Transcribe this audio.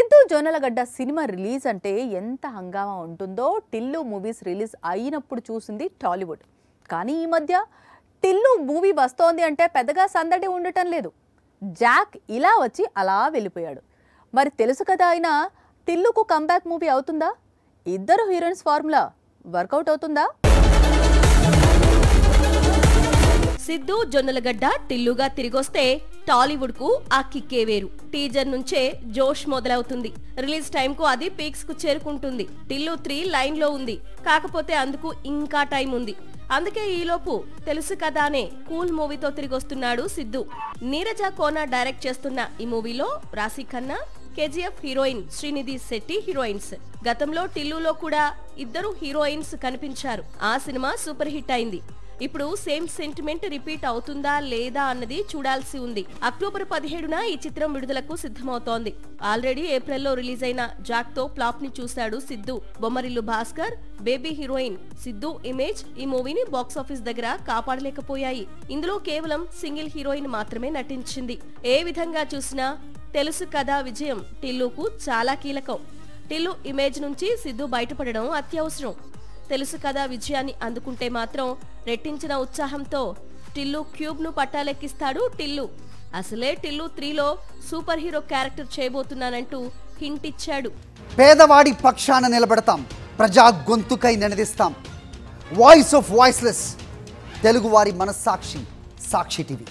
Siddhu Jonnalagadda cinema release అంటే ఎంత హంగామా ఉంటుందో టిల్లు మూవీస్ రిలీజ్ అయినప్పుడు చూసింది టాలీవుడ్. కానీ ఈ మధ్య టిల్లు మూవీ వస్తోంది అంటే పెద్దగా సందడి ఉండటం లేదు. జాక్ ఇలా వచ్చి అలా వెళ్ళిపోయాడు. మరి తెలుసు కదా అయినా టిల్లుకు కంబ్యాక్ మూవీ అవుతుందా? ఇద్దరు హీరోయిన్స్ ఫార్ములా వర్కౌట్ అవుతుందా? సిద్ధు జొన్నలగడ్డ టిల్లుగా తిరిగొస్తే టాలీవుడ్ కు ఆ కిక్కే వేరు. టీజర్ నుంచే జోష్ మొదలవుతుంది. రిలీజ్ టైం కు అది పీక్స్ కు చేరుకుంటుంది. టిల్లు 3 లైన్ లో ఉంది. కాకపోతే అందుకు ఇంకా టైం ఉంది. అందుకే ఈలోపు తెలుసు కదానే కూల్ మూవీతో తిరిగొస్తున్నాడు సిద్ధు. నీరజ కోన డైరెక్ట్ చేస్తున్న ఈ మూవీలో రాశి Khanna, KGF heroine Srinidhi Shetty heroines. గతంలో టిల్లులో కూడా ఇద్దరు హీరోయిన్స్ కనిపించారు. ఆ సినిమా సూపర్ హిట్ అయింది. ఇప్పుడు సేమ్ సెంటిమెంట్ రిపీట్ అవుతుందా లేదా అన్నది చూడాల్సి ఉంది. అక్టోబర్ 17న ఈ చిత్రం విడుదలకు సిద్ధమవుతోంది. ఆల్రెడీ ఏప్రిల్లో రిలీజ్ అయిన జాక్ తో ఫ్లాప్ ని చూశాడు Siddhu. Bommarillu Bhaskar, baby heroine Siddhu image ఈ మూవీని బాక్సాఫీస్ దగ్గర కాపాడలేకపోయాయి. ఇందులో కేవలం సింగిల్ హీరోయిన్ మాత్రమే నటించింది. ఏ విధంగా చూసినా తెలుసు కదా విజయం టిల్లుకు చాలా కీలకం. టిల్లు ఇమేజ్ నుంచి సిద్ధు బయటపడడం అత్యవసరం. తెలుసు కదా విజయాన్ని అందుకుంటే మాత్రం రెట్టించిన ఉత్సాహంతో టిల్లు క్యూబ్ ను పట్టాలెక్కిస్తాడు టిల్లు. అసలే టిల్లు 3లో సూపర్ హీరో క్యారెక్టర్ చేయబోతున్నానంటూ హింట్ ఇచ్చాడు. పేదవాడి పక్షాన నిలబడతాం, ప్రజా గొంతుకై నినదిస్తాం. వాయిస్ ఆఫ్ వాయిస్లెస్, తెలుగువారి మనస్సాక్షి, సాక్షి టీవీ.